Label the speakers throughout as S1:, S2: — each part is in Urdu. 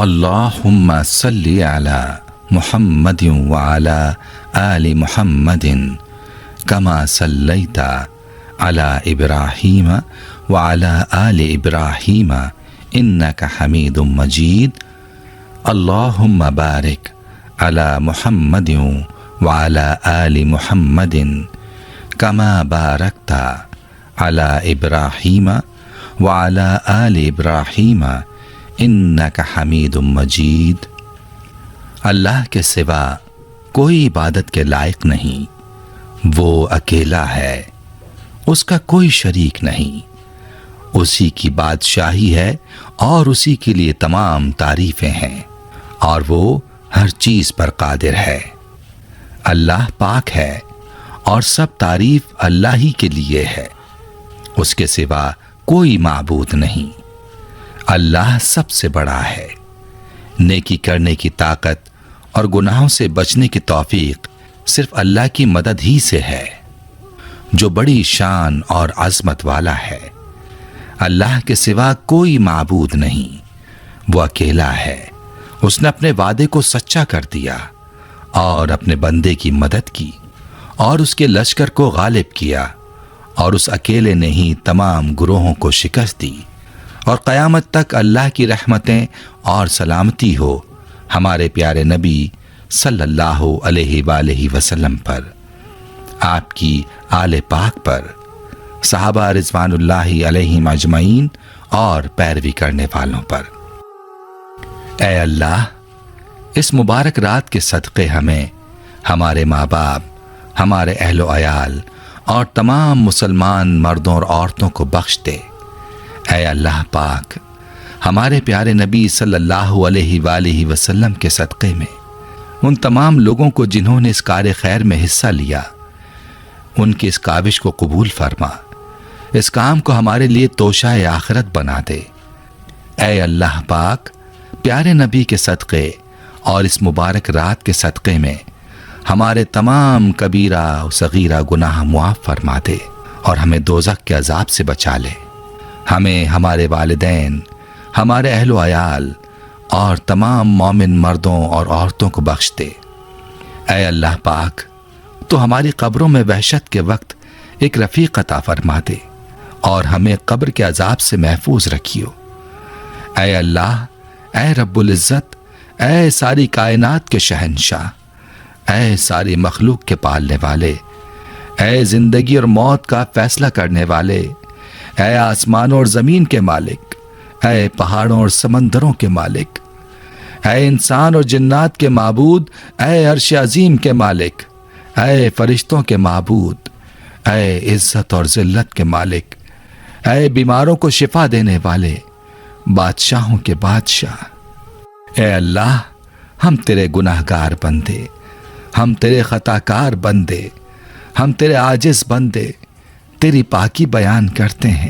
S1: اللہم صلی علی محمد وعلی آل محمد کما صلیت علی ابراہیم وعلی آل ابراہیم انک حمید مجید اللہم بارک علی محمد وعلی آل محمد کما بارکت علی ابراہیم وعلی آل ابراہیم انک حمید مجید۔ اللہ کے سوا کوئی عبادت کے لائق نہیں، وہ اکیلا ہے، اس کا کوئی شریک نہیں، اسی کی بادشاہی ہے اور اسی کے لیے تمام تعریفیں ہیں، اور وہ ہر چیز پر قادر ہے۔ اللہ پاک ہے اور سب تعریف اللہ ہی کے لیے ہے، اس کے سوا کوئی معبود نہیں۔ اللہ سب سے بڑا ہے۔ نیکی کرنے کی طاقت اور گناہوں سے بچنے کی توفیق صرف اللہ کی مدد ہی سے ہے، جو بڑی شان اور عظمت والا ہے۔ اللہ کے سوا کوئی معبود نہیں، وہ اکیلا ہے۔ اس نے اپنے وعدے کو سچا کر دیا اور اپنے بندے کی مدد کی اور اس کے لشکر کو غالب کیا، اور اس اکیلے نے ہی تمام گروہوں کو شکست دی۔ اور قیامت تک اللہ کی رحمتیں اور سلامتی ہو ہمارے پیارے نبی صلی اللہ علیہ وآلہ وسلم پر، آپ کی آل پاک پر، صحابہ رضوان اللہ علیہم اجمعین اور پیروی کرنے والوں پر۔ اے اللہ، اس مبارک رات کے صدقے ہمیں، ہمارے ماں باپ، ہمارے اہل و عیال اور تمام مسلمان مردوں اور عورتوں کو بخش دے۔ اے اللہ پاک، ہمارے پیارے نبی صلی اللہ علیہ وآلہ وسلم کے صدقے میں ان تمام لوگوں کو جنہوں نے اس کار خیر میں حصہ لیا، ان کی اس کاوش کو قبول فرما، اس کام کو ہمارے لیے توشہ آخرت بنا دے۔ اے اللہ پاک، پیارے نبی کے صدقے اور اس مبارک رات کے صدقے میں ہمارے تمام کبیرہ و صغیرہ گناہ معاف فرما دے اور ہمیں دوزخ کے عذاب سے بچا لے۔ ہمیں، ہمارے والدین، ہمارے اہل و عیال اور تمام مومن مردوں اور عورتوں کو بخش دے۔ اے اللہ پاک، تو ہماری قبروں میں وحشت کے وقت ایک رفیق عطا فرما دے اور ہمیں قبر کے عذاب سے محفوظ رکھیو۔ اے اللہ، اے رب العزت، اے ساری کائنات کے شہنشاہ، اے ساری مخلوق کے پالنے والے، اے زندگی اور موت کا فیصلہ کرنے والے، اے آسمانوں اور زمین کے مالک، اے پہاڑوں اور سمندروں کے مالک، اے انسان اور جنات کے معبود، اے عرش عظیم کے مالک، اے فرشتوں کے معبود، اے عزت اور ذلت کے مالک، اے بیماروں کو شفا دینے والے، بادشاہوں کے بادشاہ۔ اے اللہ، ہم تیرے گناہگار بندے، ہم تیرے خطا کار بندے، ہم تیرے عاجز بندے تیری پاکی بیان کرتے ہیں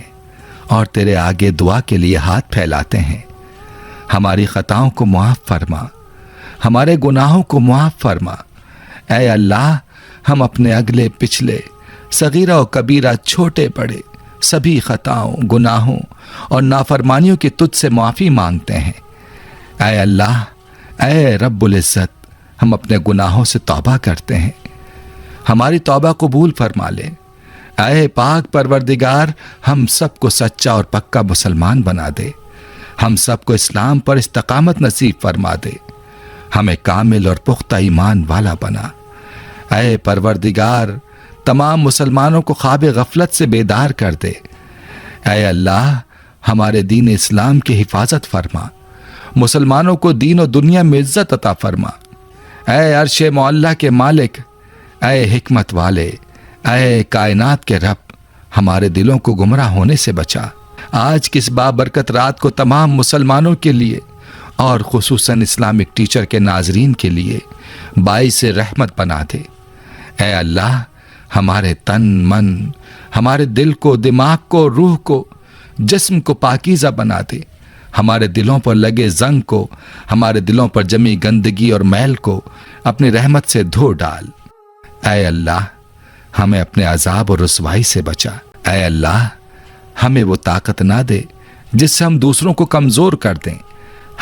S1: اور تیرے آگے دعا کے لیے ہاتھ پھیلاتے ہیں۔ ہماری خطاؤں کو معاف فرما، ہمارے گناہوں کو معاف فرما۔ اے اللہ، ہم اپنے اگلے پچھلے، صغیرہ و کبیرہ، چھوٹے بڑے سبھی خطاؤں، گناہوں اور نافرمانیوں کی تجھ سے معافی مانگتے ہیں۔ اے اللہ، اے رب العزت، ہم اپنے گناہوں سے توبہ کرتے ہیں، ہماری توبہ قبول فرما لے۔ اے پاک پروردگار، ہم سب کو سچا اور پکا مسلمان بنا دے، ہم سب کو اسلام پر استقامت نصیب فرما دے، ہمیں کامل اور پختہ ایمان والا بنا۔ اے پروردگار، تمام مسلمانوں کو خواب غفلت سے بیدار کر دے۔ اے اللہ، ہمارے دین اسلام کی حفاظت فرما، مسلمانوں کو دین و دنیا میں عزت عطا فرما۔ اے عرش معلیٰ کے مالک، اے حکمت والے، اے کائنات کے رب، ہمارے دلوں کو گمراہ ہونے سے بچا۔ آج کس بابرکت رات کو تمام مسلمانوں کے لیے اور خصوصاً اسلامک ٹیچر کے ناظرین کے لیے باعث رحمت بنا دے۔ اے اللہ، ہمارے تن من، ہمارے دل کو، دماغ کو، روح کو، جسم کو پاکیزہ بنا دے۔ ہمارے دلوں پر لگے زنگ کو، ہمارے دلوں پر جمی گندگی اور میل کو اپنی رحمت سے دھو ڈال۔ اے اللہ، ہمیں اپنے عذاب اور رسوائی سے بچا۔ اے اللہ، ہمیں وہ طاقت نہ دے جس سے ہم دوسروں کو کمزور کر دیں،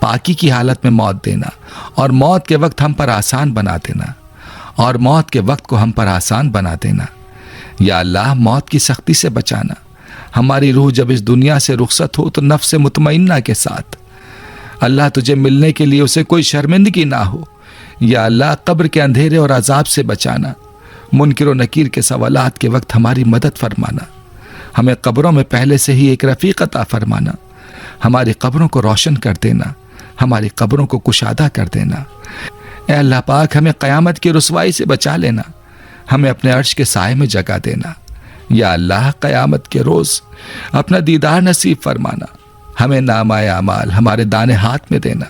S1: پاکی کی حالت میں موت دینا اور موت کے وقت ہم پر آسان بنا دینا، اور موت کے وقت کو ہم پر آسان بنا دینا۔ یا اللہ موت کی سختی سے بچانا، ہماری روح جب اس دنیا سے رخصت ہو تو نفس مطمئنہ کے ساتھ اللہ تجھے ملنے کے لیے اسے کوئی شرمندگی نہ ہو۔ یا اللہ قبر کے اندھیرے اور عذاب سے بچانا، منکر و نکیر کے سوالات کے وقت ہماری مدد فرمانا، ہمیں قبروں میں پہلے سے ہی ایک رفیق عطا فرمانا، ہماری قبروں کو روشن کر دینا، ہماری قبروں کو کشادہ کر دینا۔ اے اللہ پاک ہمیں قیامت کی رسوائی سے بچا لینا، ہمیں اپنے عرش کے سائے میں جگہ دینا۔ یا اللہ قیامت کے روز اپنا دیدار نصیب فرمانا، ہمیں نامہ اعمال ہمارے دانے ہاتھ میں دینا۔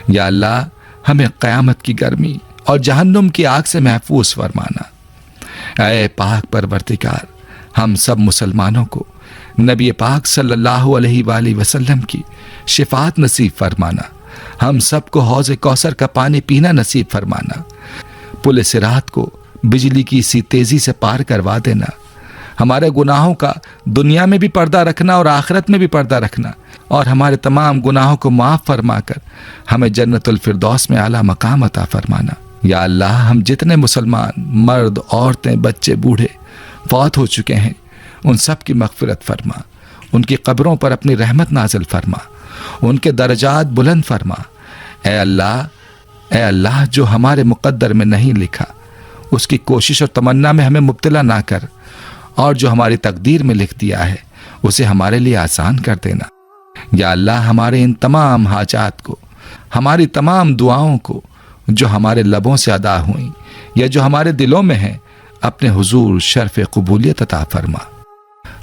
S1: یا اللہ ہمیں قیامت کی گرمی اور جہنم کی آگ سے محفوظ فرمانا۔ اے پاک پروردگار ہم سب مسلمانوں کو نبی پاک صلی اللہ علیہ وآلہ وسلم کی شفاعت نصیب فرمانا، ہم سب کو حوض کوثر کا پانی پینا نصیب فرمانا، پل صراط کو بجلی کی اسی تیزی سے پار کروا دینا، ہمارے گناہوں کا دنیا میں بھی پردہ رکھنا اور آخرت میں بھی پردہ رکھنا، اور ہمارے تمام گناہوں کو معاف فرما کر ہمیں جنت الفردوس میں اعلیٰ مقام عطا فرمانا۔ یا اللہ ہم جتنے مسلمان مرد، عورتیں، بچے، بوڑھے فوت ہو چکے ہیں ان سب کی مغفرت فرما، ان کی قبروں پر اپنی رحمت نازل فرما، ان کے درجات بلند فرما۔ اے اللہ جو ہمارے مقدر میں نہیں لکھا اس کی کوشش اور تمنا میں ہمیں مبتلا نہ کر، اور جو ہماری تقدیر میں لکھ دیا ہے اسے ہمارے لیے آسان کر دینا۔ یا اللہ ہمارے ان تمام حاجات کو، ہماری تمام دعاؤں کو جو ہمارے لبوں سے ادا ہوئیں یا جو ہمارے دلوں میں ہیں، اپنے حضور شرف قبولیت عطا فرما۔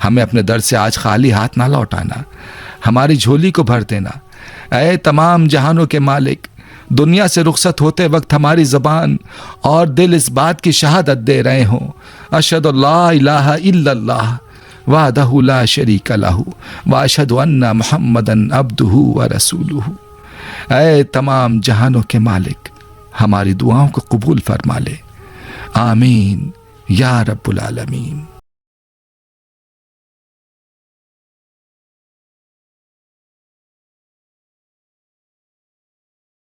S1: ہمیں اپنے در سے آج خالی ہاتھ نہ لوٹانا، ہماری جھولی کو بھر دینا۔ اے تمام جہانوں کے مالک، دنیا سے رخصت ہوتے وقت ہماری زبان اور دل اس بات کی شہادت دے رہے ہوں اشہد اللہ الہ الا اللہ وحدہ لا شریک لہ واشہد ان محمدً عبدہ ورسولہ۔ اے تمام جہانوں کے مالک ہماری دعاؤں کو قبول فرما لے، آمین یا رب العالمین۔